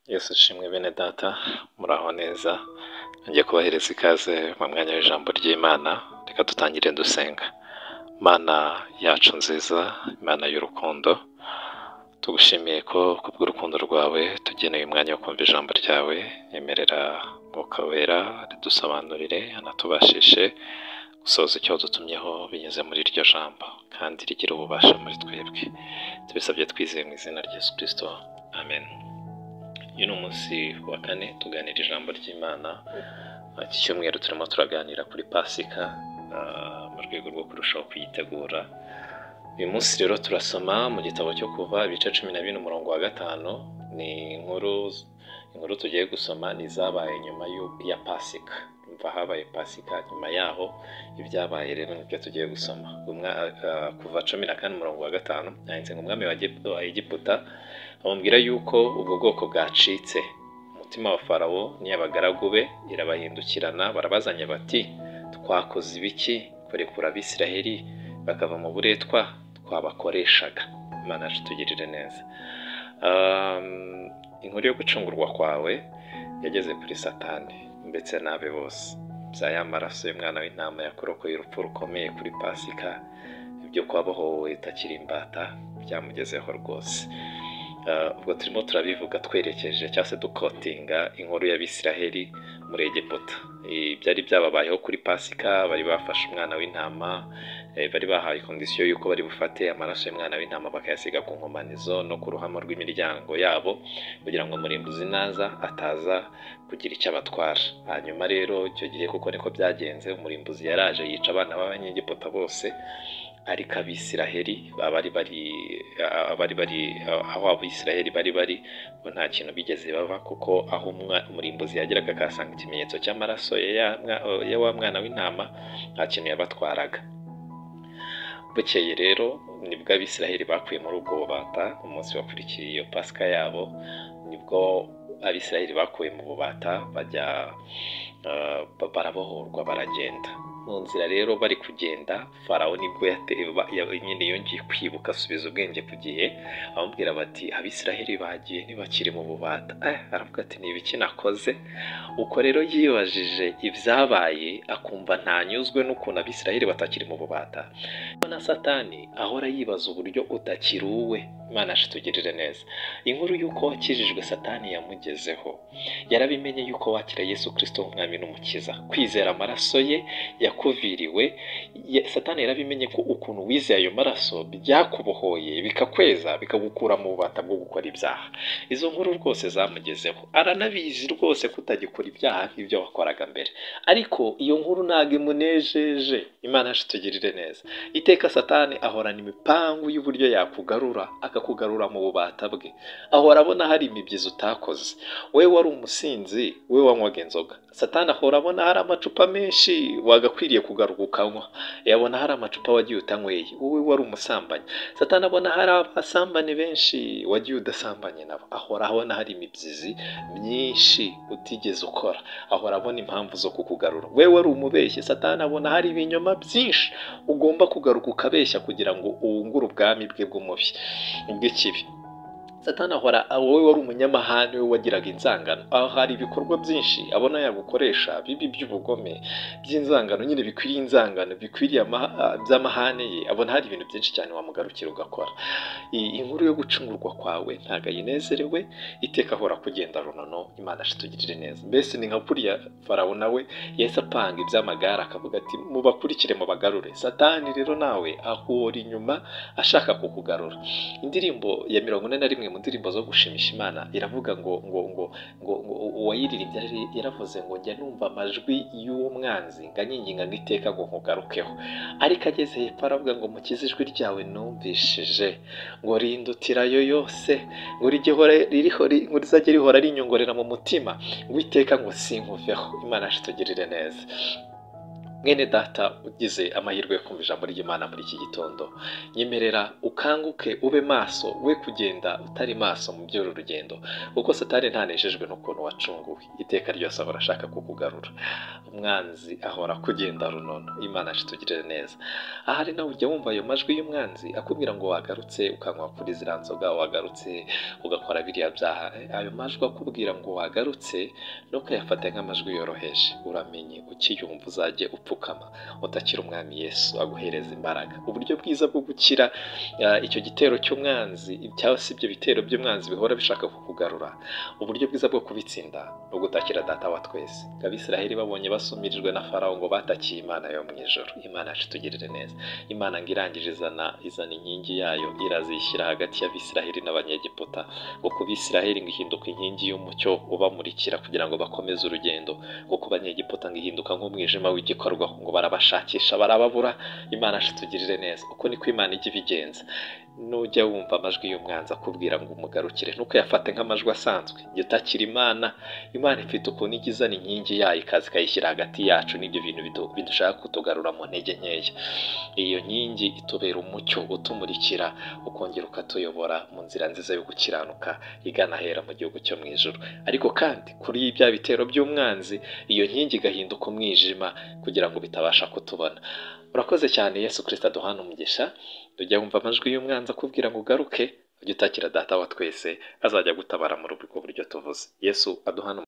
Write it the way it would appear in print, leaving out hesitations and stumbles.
Yesu ashimwe bene data muraho neza ngiye kubahereza ikaze mu mwanya w'ijambo ry'Imana. Reka dutangire dusenga. Mana yacu nziza, Imana y'urukundo, tugushimiye ko kubw'urukundo rwawe tugeneye umwanya wo kumva ijambo ryawe. Emerera Mwuka wera ridusobanurire, anatubashishe gusohoza icyo dutumyeho binyuze muri iryo jambo, kandi rigira ububasha muri twebwe. Tubisabye twizeye mu izina rya Yesu Kristo, amen. Uyu ni umunsi wa kane tuganira ijambo ry'Imana. Iki cyumweru turimo turaganira kuri Pasika mu rwego rwo kurushaho kuyitegura. Uyu munsi rero turasoma mu gitabo cyo Kuva ibice 12 umurongo wa 5. Ni inkuru tugiye gusoma ni izabaye nyuma ya Pasika. Umva habaye Pasika, nyuma yaho ibyabaye rero nibyo tugiye gusoma. Kuva 14 umurongo wa 5 yanditse ngo umwami wa Egiputa amubwira yuko ubwo bwoko bwacitse. Umutima wa Farawo n'iy'abagaragu be irabahindukirana, barabazanya bati, twakoze ibiki kurekura Abisiraheli bakava mu buretwa twabakoreshaga? Imana yacu tugirire neza. Inkuru yo gucungurwa kwawe yageze kuri Satani ndetse n'abe bose. Bya ya maraso y'umwana w'intama yakurokoye urupfu rukomeye kuri Pasika, ibyo kwabohowe utakiri imbata byamugezeho rwose. Ubwo turimo turabivuga twerekeje cyangwa se dukotinga inkuru y'Abisiraheli muri Egiputa. Byari byababayeho kuri Pasika, bari bafashe umwana w'intama, bari bahaye kondisiyo yuko bari bufate amaraso y'umwana w'intama bakayasiga ku nkomanizo no ku ruhamo rw'imiryango yabo, kugira ngo umurimbuzi naza ataza kugira icyo abatwara. Hanyuma rero icyo gihe kuko niko byagenze, umurimbuzi yaraje yica abana b'Abanyegiputa bose, ariko Abisiraheli aho Abisiraheli bari nta kintu bigeze baba, kuko aho umurimbuzi yageraga akasanga ikimenyetso cy'amaraso ya wa mwana w'intama, nta kintu yabatwaraga. Bukeye rero nibwo Abisiraheli bakuye muri ubwo bubata. Umunsi wakurikiye iyo Pasika yabo nibwo Abisiraheli bakuye mu bubata bajya barabohorwa baragenda. Mu nzira rero bari kugenda, Farawo nibwo nyine yongeye kwibuka, asubiza ubwenge ku gihe, amubwira bati Abisiraheli bagiye ntibakiri mu bubata. Aravuga ati ni ibiki nakoze? Uko rero yibajije ibyabaye, akumva ntanyuzwe n'ukuntu Abisiraheli batakiri mu bubata. Na Satani ahora yibaza uburyo udakiri uwe. Imana tugirire neza. Inkuru y'uko wakijijwe Satani yamugezeho. Yarabimenye yuko wakira Yesu Kristo nk'umwami n'umukiza, kwizera amaraso ye yakuviriwe. Satani yarabimenye ko ukuntu wizeye ayo maraso byakubohoye, bikakweza, bikagukura mu bubata bwo gukora ibyaha. Izo nkuru rwose zamugezeho, aranabizi rwose kutagikora ibyaha nk'ibyo wakoraga mbere. Ariko iyo nkuru ntabwo imunejeje. Imana tugirire neza. Iteka Satani ahorana imipangu y'uburyo yakugarura, akakugarura mu bubata bwe. Ahora abona hari imibyizi utakoze. Wewe wari umusinzi, wewe wanywaga inzoga, Satani ahora abona hari amacupa menshi wagakwiriye kugaruka ukanywa. Yabona hari amacupa wagiye utanyweye, wowe wari umusambanyi. Satani abona hari abasambane benshi wagiye udasambanye nabo. Ahora abona hari imibyizi myinshi utigeze ukora. Ahora abona impamvu zo kukugarura. Wewe wari umubeshyi, Satani abona hari ibinyoma byinshi ugomba kugaruka ukabeshya kugira ngo uwungure ubwami bwe bw'ikibi. Satani ahora, wowe wari umunyamahane, we wagiraga inzangano. Aho hari ibikorwa byinshi abona yagukoresha bibi by'ubugome, by'inzangano, nyine bikwiriye inzangano, bikwiriye by'amahane ye. Abona hari ibintu byinshi cyane wamugarukira ugakora. Inkuru yo gucungurwa kwawe ntago ayinezerewe. Iteka ahora kugenda runono. Imana tugirire neza. Mbese ni nka kuriya Farawo nawe yahise apanga iby'amagare, akavuga ati mubakurikire mubagarure. Satani rero nawe ahora inyuma ashaka kukugarura. Indirimbo ya 41 mu ndirimbo zo gushimisha Imana iravuga ngo uwayiririmbye yaravuze ngo njya numva amajwi y'umwanzi nganyinginga ngiteka ngo nkugarukeho. Ariko ageze hepfo aravuga ngo mukize ijwi ryawe numvishije, ngo rindutirayo yose, ngo rizajye rihora rinyongorera mu mutima, ngo iteka ngo sinkuveho. Imana tugirire neza. mwene data ugize amahirwe yo kumva ijambo ry'Imana muri iki gitondo, nyemerera ukanguke ube maso, we kugenda utari maso mu by'uru rugendo, kuko Satani ntanejejwe n'ukuntu wacunguwe, iteka ryose ahora ashaka kukugarura, umwanzi ahora kugenda runono. Imana itugirire neza. Ahari nawe ujya wumva ayo majwi y'umwanzi akubwira ngo wagarutse ukanywa kuri ziriya nzoga, wagarutse ugakora biriya byaha, ayo majwi akubwira ngo wagarutse ntukayafate nk'amajwi yoroheje, uramenye ukiyumva uzajye upfukama utakira umwami Yesu aguhereza imbaraga. Uburyo bwiza bwo gukira icyo gitero cy'umwanzi cyangwa se ibyo bitero by'umwanzi bihora bishaka kukugarura, uburyo bwiza bwo kubitsinda no gutakira Data wa twese. Abisiraheli babonye basumirijwe na Farawo ngo batakiye Imana yo mu ijoro. Imana itugirire neza. Imana ngo irangije izana inkingi yayo, irazishyira hagati y'Abisiraheli n'Abanyegiputa, ngo ku Bisiraheli ngo ihinduka inkingi y'umucyo ubamurikira kugira ngo bakomeze urugendo, ngo ku Banyegiputa ngo ihinduka nk'umwijima w'igikorwa, ngo barabashakisha barababura. Imana itugirire neza. Uko niko Imana ijya ibigenza. Nujya wumva amajwi y'umwanzi akubwira ngo umugarukire, nuko yafate nk'amajwi asanzwe. Jya utakira Imana. Imana ifite ukuntu ijya izana inkingi yayo ikaza ikayishyira hagati yacu n'ibyo bintu bidushaka kutugarura mu ntege nkeya. Iyo nkingi itubera umucyo utumurikira, ukongera ukatuyobora mu nzira nziza yo gukiranuka igana ahera mu gihugu cyo mu ijuru. Ariko kandi kuri bya bitero by'umwanzi, iyo nkingi igahinduka umwijima kugira ngo bitabasha kutubona. Urakoze cyane. Yesu Kristo aduhana umugisha. Tujya wumva amajwi y'umwanzi akubwira ngo ugaruke, ujye utakira Data wa twese azajya gutabara muri ubwo buryo tuvuze. Yesu aduhana